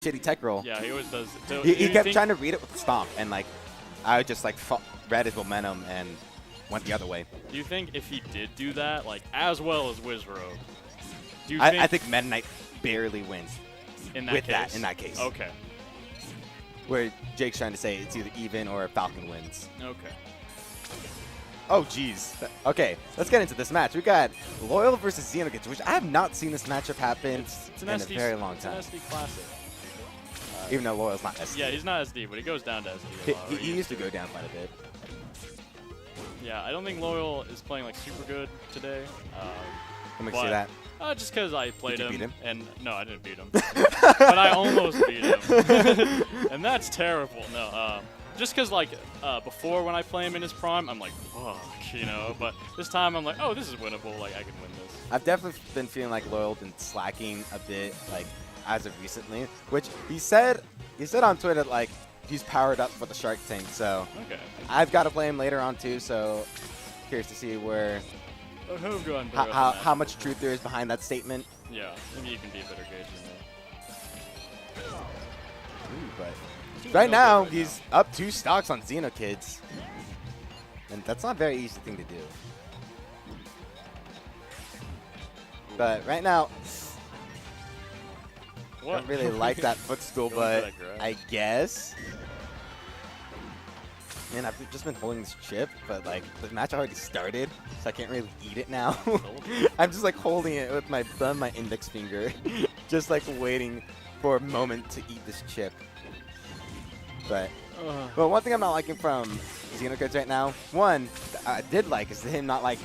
shitty tech roll. Yeah, he always does. So He kept trying to read it with Stomp, and like I just like read his momentum and went the other way. Do you think if he did do that, like as well as Wizrow, do you I think Meta Knight barely wins in that with case? in that case. Okay. Where Jake's trying to say it's either even or Falcon wins. Okay. Oh, jeez. Okay, let's get into this match. We got Loyal versus Zenokids, which I have not seen this matchup happen in a very long time. It's an SD classic. Even though Loyal's not SD. Yeah, he's not SD, but he goes down to SD a lot. He used to go down quite a bit. Yeah, I don't think Loyal is playing like super good today. What makes you say that? Just because I played Did you beat him? And no, I didn't beat him. But I almost beat him. And that's terrible. No, just because like before when I play him in his prime, I'm like, fuck, you know. But this time I'm like, oh, this is winnable. Like I can win this. I've definitely been feeling like Loyal been slacking a bit, like as of recently. Which he said on Twitter like he's powered up for the SharkTank. So okay. I've got to play him later on too. So curious to see where how much truth there is behind that statement. Yeah, maybe you can be a better gauge than that. Ooh, but right now he's up 2 stocks on Zenokids, and that's not a very easy thing to do. But right now, I don't really like that footstool, but I guess. Man, I've just been holding this chip, but like the match already started, so I can't really eat it now. I'm just like holding it with my thumb, my index finger, just like waiting for a moment to eat this chip. But one thing I'm not liking from Zenokids right now, one I did like is him not like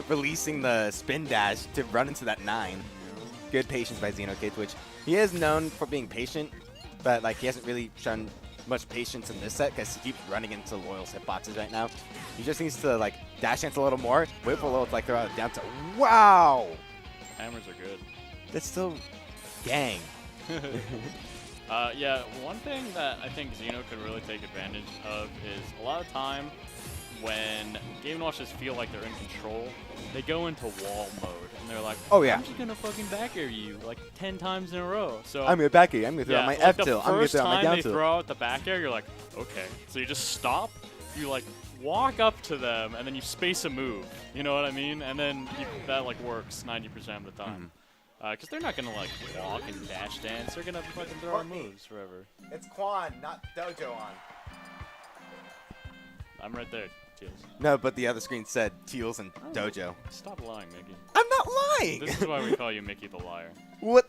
releasing the spin dash to run into that 9. Good patience by Zenokids, which he is known for being patient, but like he hasn't really shown much patience in this set because he keeps running into Loyal's hitboxes right now. He just needs to like dash dance a little more, wait for Loyal to like throw out a down to wow. Hammers are good. That's still gang. Yeah, one thing that I think Zeno could really take advantage of is a lot of time when Game & Watchers feel like they're in control, they go into wall mode and they're like, oh yeah, I'm just gonna fucking back air you like 10 times in a row. So I'm gonna back air you. I'm gonna throw out my F tilt. I'm gonna throw out my down tilt. The first time they throw out the back air, you're like, okay. So you just stop, you like walk up to them, and then you space a move. You know what I mean? And then that like works 90% of the time. Because they're not gonna like walk and dash dance. They're gonna fucking throw our moves forever. It's Quan, not Dojo on. I'm right there, Teals. No, but the other screen said Teals and Dojo. Stop lying, Mickey. I'm not lying! This is why we call you Mickey the Liar. What?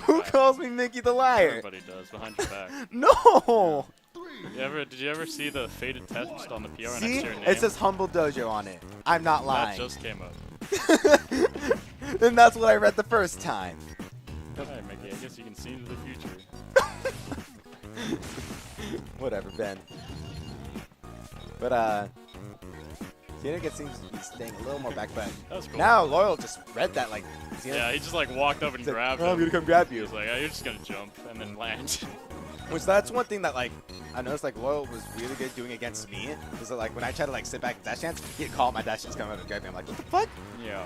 Who calls me Mickey the Liar? Everybody does, behind your back. No! Did you ever see the faded text on the PR next to your name? It says Humble Dojo on it. I'm not lying. That just came up. Then that's what I read the first time. Alright, Mickey, I guess you can see into the future. Whatever, Ben. But, Zenokids seems to be staying a little more back, but cool. Now Loyal just read that like. Yeah, he just like walked up and grabbed him. I'm gonna come grab you. He's like, oh, you're just gonna jump and then land. Which that's one thing that like I noticed like Loyal was really good doing against me. Is that like when I try to like sit back and dash dance, he'd call my dash dance come up and grab me. I'm like, what the fuck? Yeah.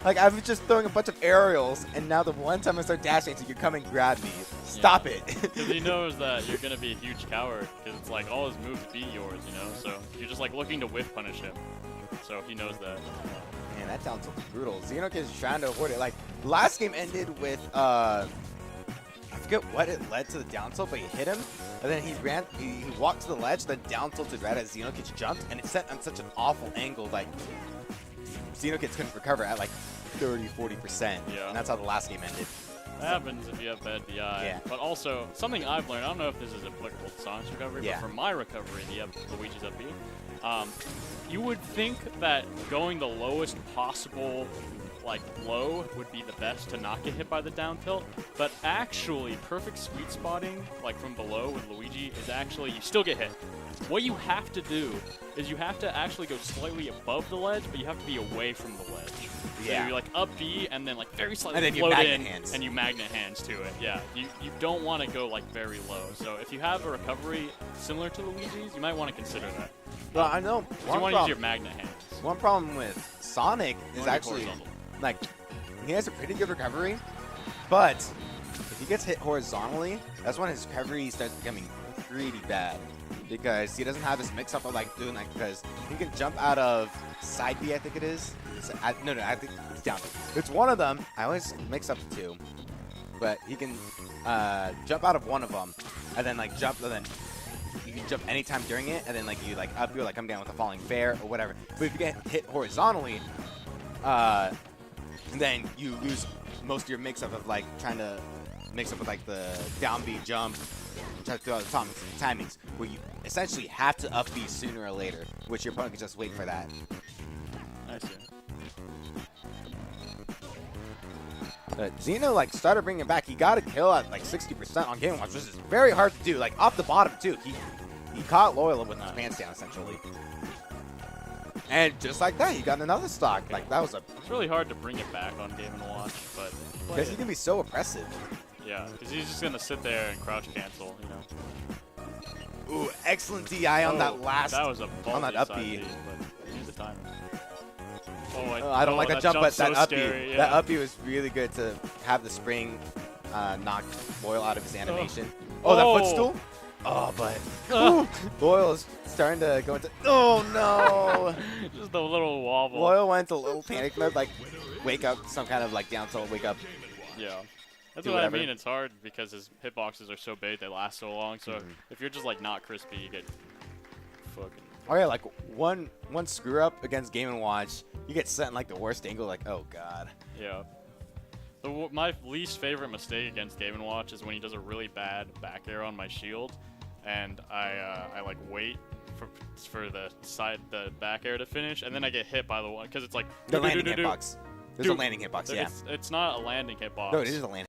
Like I was just throwing a bunch of aerials, and now the one time I start dash dancing, you come and grab me. Stop it. Because he knows that you're gonna be a huge coward. Because it's like all his moves beat yours, you know. So you're just like looking to whiff punish him. So he knows that. Man, that sounds brutal. Zenokids is trying to avoid it. Like last game ended with I forget what it led to the down tilt, but he hit him, and then he walked to the ledge, then down tilted right as Zenokids jumped, and it set on such an awful angle like Zenokids couldn't recover at like 30–40%. Yeah. And that's how the last game ended. That happens if you have bad DI. Yeah. But also, something I've learned, I don't know if this is applicable to Sonic's recovery, but for my recovery, Luigi's up B, you would think that going the lowest possible like low would be the best to not get hit by the down tilt, but actually perfect sweet spotting like from below with Luigi is actually you still get hit. What you have to do is you have to actually go slightly above the ledge, but you have to be away from the ledge. Yeah. So you're like up B and then like very slightly and then float you in hands. and you magnet hands to it. Yeah, you don't want to go like very low. So if you have a recovery similar to Luigi's, you might want to consider that. Well, I know. You want to use your magnet hands. One problem with Sonic is actually horizontal. like he has a pretty good recovery, but he gets hit horizontally, that's when his recovery starts becoming pretty bad. Because he doesn't have this mix-up of like doing like, because he can jump out of side B, I think it is. No, I think it's down B. It's one of them. I always mix up the two. But he can jump out of one of them, and then like jump, and then you can jump anytime during it, and then like you like up, you like come down with a falling fair or whatever. But if you get hit horizontally, then you lose most of your mix-up of like trying to mix up with like the down B jump, and try to do all the timings, where you essentially have to up B sooner or later, which your opponent can just wait for that. I see. Zeno like started bringing it back. He got a kill at like 60% on Game & Watch, which is very hard to do. Like off the bottom too. He caught Loyal with his pants down essentially. And just like that, he got another stock. Like that was a. It's really hard to bring it back on Game & Watch, but because he can be so oppressive. Yeah, because he's just gonna sit there and crouch cancel, you know. Ooh, excellent DI on that last. That was a on that up B. But he needs the time. I don't like that jump, but that up B, yeah. that up B was really good to have the spring knock Loyal out of his animation. Oh, that footstool? Oh, but Loyal is starting to go into. Oh no! Just a little wobble. Loyal went to a little panic mode, like wake up, some kind of like down tilt, wake up. Yeah. That's what I mean. It's hard because his hitboxes are so big, they last so long. So if you're just like not crispy, you get fucking. Oh yeah, like one screw up against Game & Watch, you get set in like the worst angle. Like, oh god. Yeah. My least favorite mistake against Game & Watch is when he does a really bad back air on my shield, and I like wait for the back air to finish, and then I get hit by the one because it's like the landing hitbox. There's a landing hitbox. Yeah. It's not a landing hitbox. No, it is a landing.